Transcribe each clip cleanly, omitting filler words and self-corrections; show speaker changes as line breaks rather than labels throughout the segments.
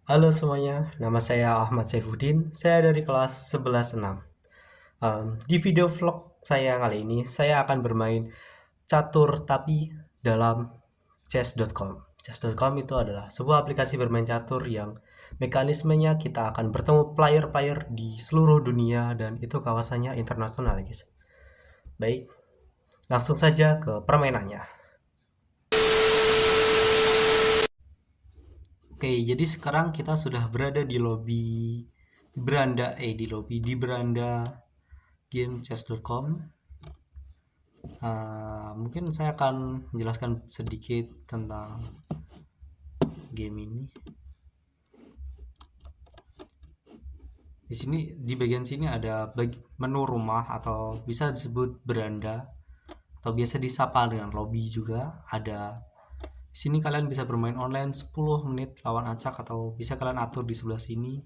Halo semuanya, nama saya Ahmad Saifuddin. Saya dari kelas 11-6. Di video vlog saya kali ini, saya akan bermain catur tapi dalam chess.com. Chess.com itu adalah sebuah aplikasi bermain catur yang mekanismenya kita akan bertemu player-player di seluruh dunia dan itu kawasannya internasional, guys. Baik, langsung saja ke permainannya. Oke, jadi sekarang kita sudah berada di di beranda game chess.com. Mungkin saya akan menjelaskan sedikit tentang game ini. Di sini di bagian sini ada menu rumah atau bisa disebut beranda atau biasa disapa dengan lobby juga ada. Di sini kalian bisa bermain online 10 menit lawan acak atau bisa kalian atur di sebelah sini.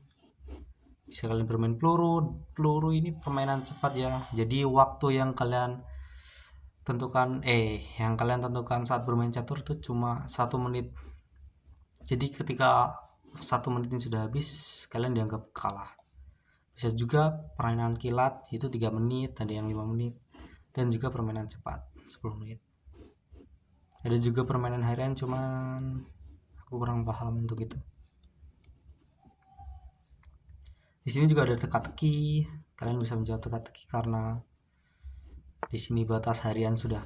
Bisa kalian bermain peluru. Peluru ini permainan cepat ya. Jadi waktu yang kalian tentukan saat bermain catur itu cuma 1 menit. Jadi ketika 1 menit ini sudah habis, kalian dianggap kalah. Bisa juga permainan kilat itu 3 menit, ada yang 5 menit, dan juga permainan cepat 10 menit. Ada juga permainan harian, cuman aku kurang paham untuk itu. Di sini juga ada teka-teki. Kalian bisa menjawab teka-teki karena di sini batas harian sudah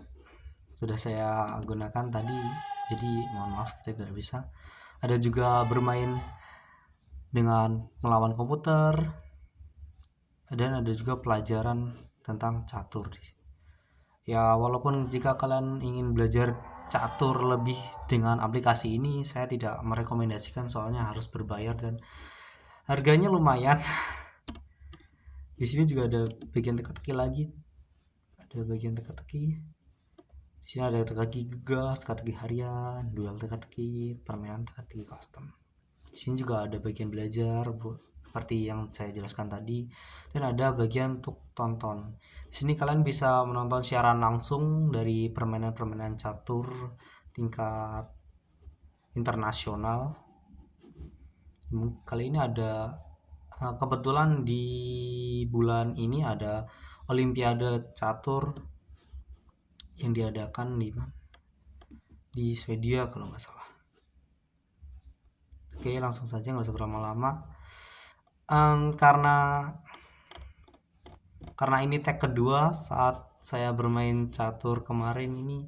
saya gunakan tadi. Jadi mohon maaf kita tidak bisa. Ada juga bermain dengan melawan komputer. Dan ada juga pelajaran tentang catur. Ya, walaupun jika kalian ingin belajar catur lebih dengan aplikasi ini, saya tidak merekomendasikan soalnya harus berbayar dan harganya lumayan. Di sini juga ada bagian teka-teki lagi. Ada bagian teka-teki. Di sini ada teka-teki gegas, teka-teki harian, duel teka-teki, permainan teka-teki custom. Di sini juga ada bagian belajar seperti yang saya jelaskan tadi, dan ada bagian untuk tonton. Di sini kalian bisa menonton siaran langsung dari permainan-permainan catur tingkat internasional. Kali ini ada kebetulan di bulan ini ada Olimpiade catur yang diadakan di Swedia kalau nggak salah. Oke, langsung saja nggak usah berlama-lama. Karena ini tag kedua saat saya bermain catur kemarin, ini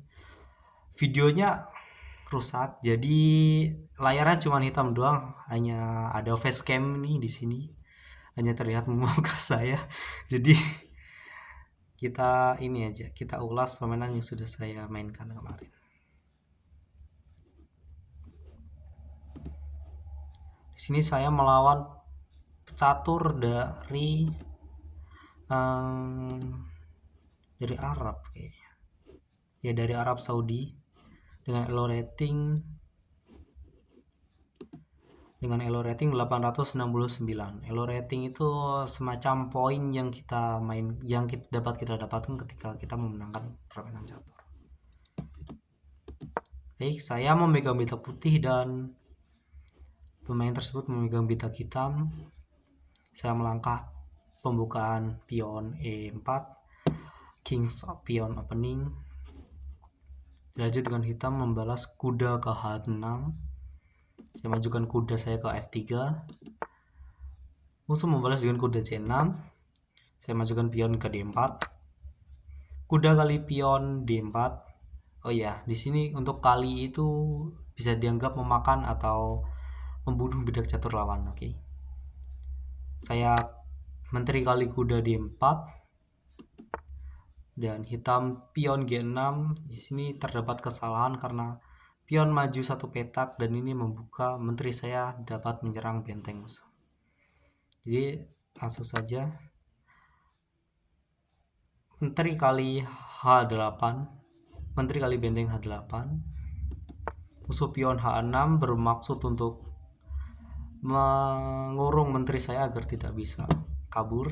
videonya rusak, jadi layarnya cuma hitam doang, hanya ada facecam nih di sini, hanya terlihat muka saya. Jadi kita ulas permainan yang sudah saya mainkan kemarin. Di sini saya melawan catur dari Arab kayaknya. Ya, dari Arab Saudi dengan elo rating 869. Elo rating itu semacam poin yang dapat kita dapatkan ketika kita memenangkan permainan catur. Baik, saya memegang bintang putih dan pemain tersebut memegang bintang hitam. Saya melangkah pembukaan pion E4, King's pion opening. Dilanjut dengan hitam membalas kuda ke H6. Saya majukan kuda saya ke F3. Musuh membalas dengan kuda C6. Saya majukan pion ke D4. Kuda kali pion D4. Oh ya, di sini untuk kali itu bisa dianggap memakan atau membunuh bidak catur lawan. Oke. Saya menteri kali kuda D4 dan hitam pion G6. Di sini terdapat kesalahan karena pion maju satu petak dan ini membuka menteri saya dapat menyerang benteng musuh. Jadi langsung saja menteri kali H8, menteri kali benteng H8. Musuh pion H6 bermaksud untuk mengurung menteri saya agar tidak bisa kabur.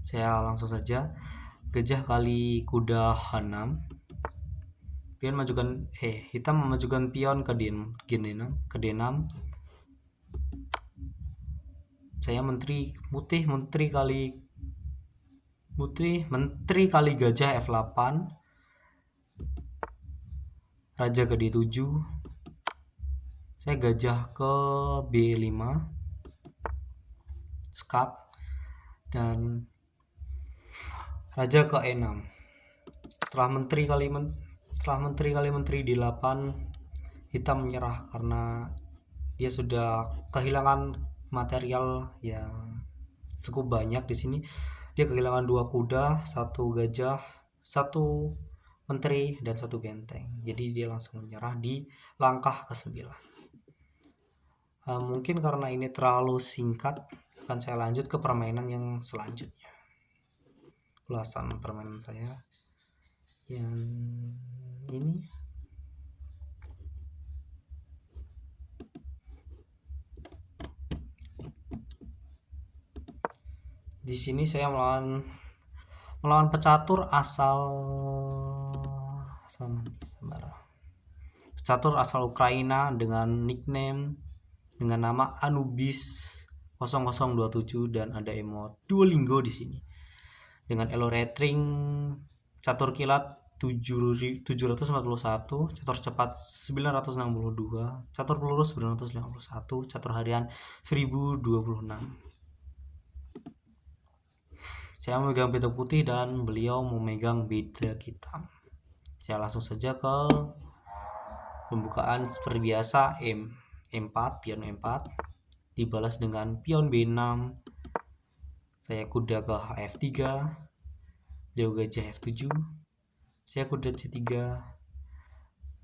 Saya langsung saja gajah kali kuda H6. Pion hitam memajukan pion ke D6. Saya menteri putih, menteri kali gajah F8, raja ke D7, saya gajah ke B5, skak, dan raja ke E6. Setelah menteri kali menteri D8, hitam menyerah karena dia sudah kehilangan material yang cukup banyak di sini. Dia kehilangan 2 kuda, 1 gajah, 1 menteri, dan 1 benteng. Jadi dia langsung menyerah di langkah ke-9. Mungkin karena ini terlalu singkat, akan saya lanjut ke permainan yang selanjutnya. Ulasan permainan saya yang ini. Di sini saya melawan pecatur asal Ukraina dengan nickname dengan nama Anubis 0027 dan ada emot Duolingo di sini. Dengan elo rating catur kilat 741, catur cepat 962, catur peluru 951, catur harian 1026. Saya memegang peta putih dan beliau memegang bedak hitam. Saya langsung saja ke pembukaan seperti biasa. M4, pion M4 dibalas dengan pion B6. Saya kuda ke F3, beliau gajah F7. Saya kuda C3,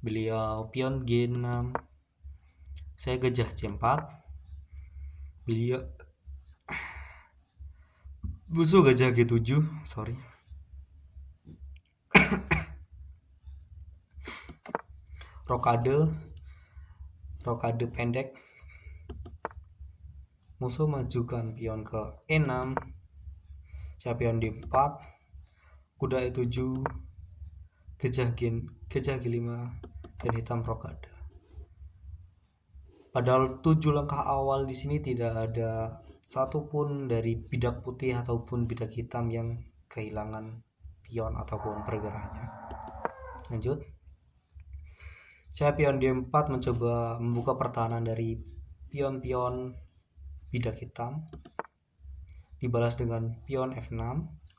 beliau pion G6. Saya gajah C4, beliau musuh gajah G7. Rokade pendek. Musuh majukan pion ke E6. Saya pion D4, kuda E7, gajah G5, dan hitam rokade. Padahal 7 langkah awal di sini tidak ada satupun dari bidak putih ataupun bidak hitam yang kehilangan pion ataupun pergerakannya. Lanjut. Saya pion D4 mencoba membuka pertahanan dari pion-pion bidak hitam. Dibalas dengan pion F6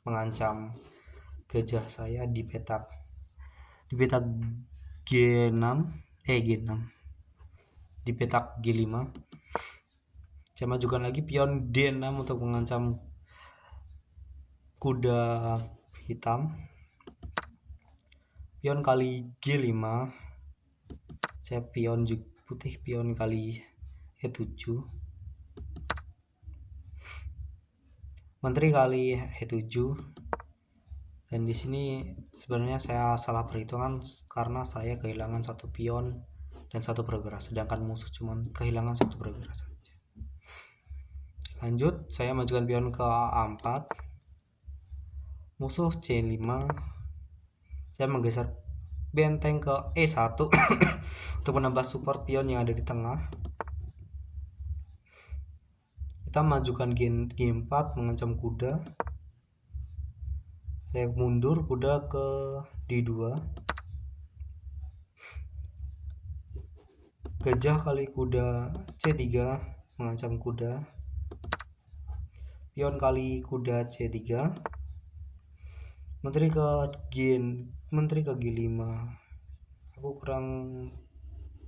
mengancam gajah saya di petak G6, di petak G5. Saya majukan lagi pion D6 untuk mengancam kuda hitam. Pion kali G5. Saya pion putih, pion kali E7. Menteri kali E7. Dan di sini sebenarnya saya salah perhitungan karena saya kehilangan 1 pion dan 1 pergerak, sedangkan musuh cuma kehilangan 1 pergerak saja. Lanjut, saya majukan pion ke A4. Musuh C5. Saya menggeser benteng ke E1 untuk menambah support pion yang ada di tengah. Kita majukan G4 mengancam kuda. Saya mundur kuda ke D2. Gajah kali kuda C3 mengancam kuda. Pion kali kuda C3. Menteri ke G5. Aku kurang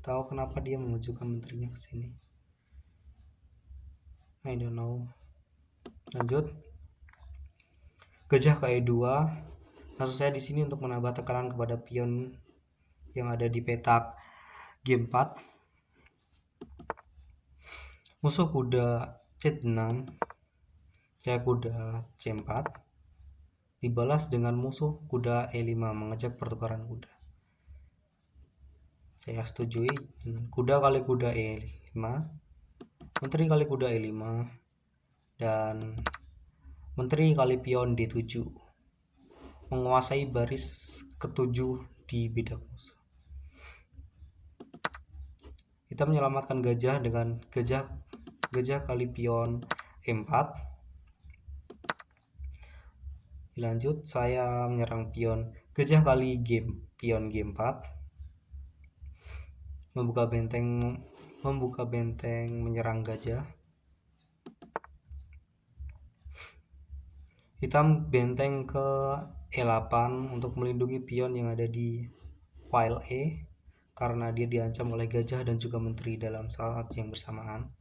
tahu kenapa dia mengajukan menterinya ke sini. I don't know. Lanjut. Gajah ke E2. Maksud saya di sini untuk menambah tekanan kepada pion yang ada di petak G4. Musuh kuda C6. Saya kuda C4. Dibalas dengan musuh kuda E5 mengajak pertukaran kuda. Saya setujui dengan kuda kali kuda E5, menteri kali kuda E5, dan menteri kali pion D7 menguasai baris ke-7 di bidak musuh. Kita menyelamatkan gajah dengan gajah kali pion E4. Dilanjut saya menyerang pion gajah kali pion G4, membuka benteng menyerang gajah. Hitam benteng ke E8 untuk melindungi pion yang ada di file E karena dia diancam oleh gajah dan juga menteri dalam saat yang bersamaan.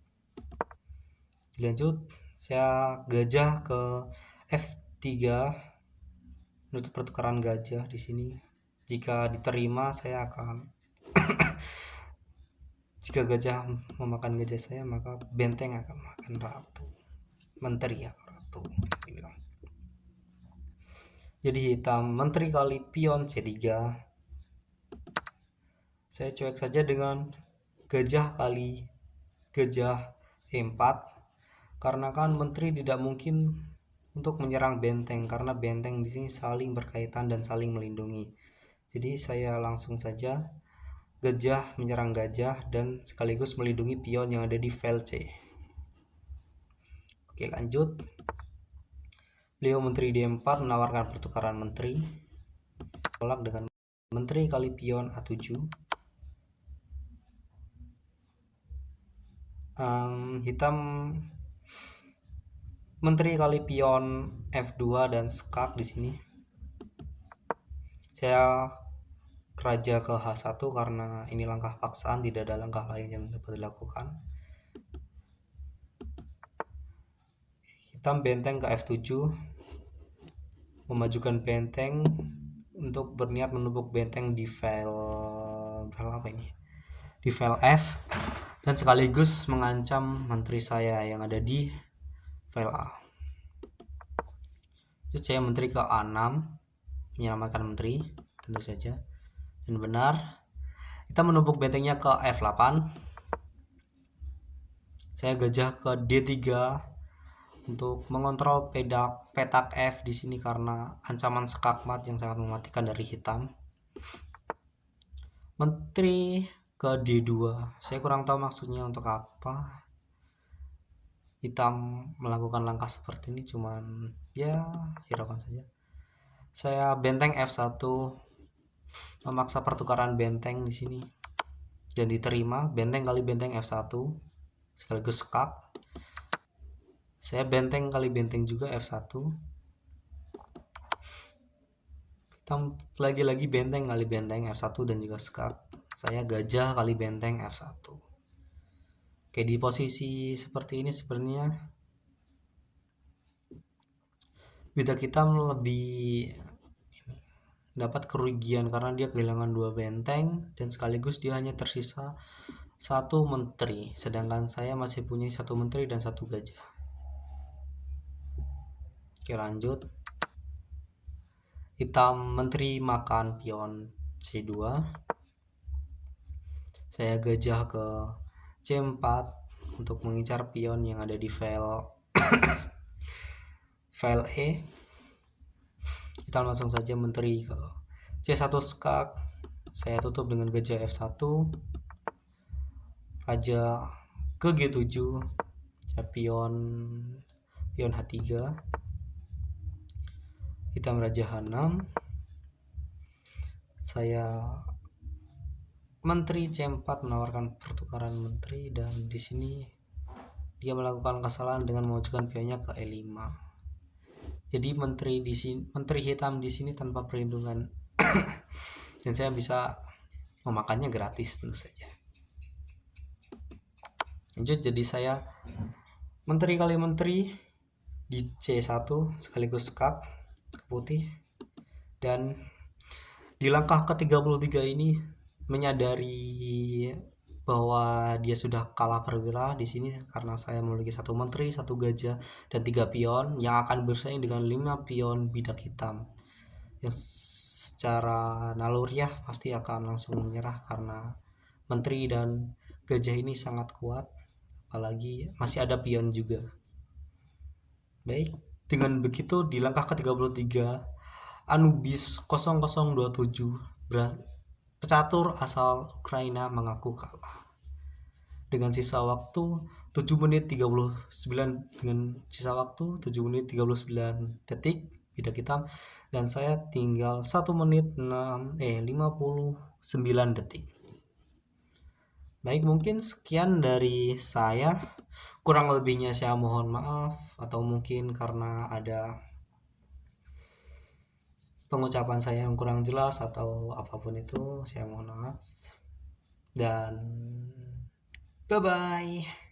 Dilanjut saya gajah ke F3 menutup pertukaran gajah di sini. Jika diterima saya akan jika gajah memakan gajah saya, maka benteng akan makan ratu, menteri atau ratu dibilang. Jadi hitam menteri kali pion C3. Saya cuek saja dengan gajah kali gajah E4 karena kan menteri tidak mungkin untuk menyerang benteng karena benteng di sini saling berkaitan dan saling melindungi. Jadi saya langsung saja gajah menyerang gajah dan sekaligus melindungi pion yang ada di file C. Oke, lanjut. Beliau menteri D4 menawarkan pertukaran menteri. Tolak dengan menteri kali pion A7. Hitam menteri kali pion F2 dan skak di sini. Saya raja ke H1 karena ini langkah paksaan, tidak ada langkah lain yang dapat dilakukan. Hitam benteng ke F7, memajukan benteng untuk berniat menumpuk benteng di file apa ini? Di file F dan sekaligus mengancam menteri saya yang ada di file A. Jadi saya menteri ke A6 menyelamatkan menteri tentu saja, dan benar. Kita menumpuk bentengnya ke F8. Saya gajah ke D3 untuk mengontrol petak F di sini karena ancaman skakmat yang sangat mematikan dari hitam. Menteri ke D2. Saya kurang tahu maksudnya untuk apa hitam melakukan langkah seperti ini, cuman ya hiraukan saja. Saya benteng F1 memaksa pertukaran benteng di sini dan diterima. Benteng kali benteng F1 sekaligus skak. Saya benteng kali benteng juga F1. Hitam lagi-lagi benteng kali benteng F1 dan juga skak. Saya gajah kali benteng F1. Oke, di posisi seperti ini sebenarnya bidak hitam lebih dapat kerugian karena dia kehilangan 2 benteng dan sekaligus dia hanya tersisa 1 menteri, sedangkan saya masih punya 1 menteri dan 1 gajah. Oke, lanjut. Hitam menteri makan pion C2. Saya gajah ke C4 untuk mengincar pion yang ada di file file E. Kita langsung saja menteri ke C1 skak. Saya tutup dengan gajah F1, raja ke G7, pion H3, hitam raja H6. Saya menteri C4 menawarkan pertukaran menteri dan di sini dia melakukan kesalahan dengan memajukan pionnya ke E5. Jadi menteri hitam di sini tanpa perlindungan dan saya bisa memakannya gratis tentu saja. Lanjut, jadi saya menteri kali menteri di C1 sekaligus skak ke putih, dan di langkah ke-33 ini menyadari bahwa dia sudah kalah perwira di sini karena saya memiliki 1 menteri, 1 gajah dan 3 pion yang akan bersaing dengan 5 pion bidak hitam yang secara naluriah pasti akan langsung menyerah karena menteri dan gajah ini sangat kuat, apalagi masih ada pion juga. Baik, dengan begitu di langkah ke-33 Anubis 0027 pecatur asal Ukraina mengaku kalah dengan sisa waktu 7 menit 39, dengan sisa waktu 7 menit 39 detik bidang hitam, dan saya tinggal 1 menit 59 detik. Baik, mungkin sekian dari saya. Kurang lebihnya saya mohon maaf, atau mungkin karena ada pengucapan saya yang kurang jelas atau apapun itu, saya mohon maaf. Dan bye bye.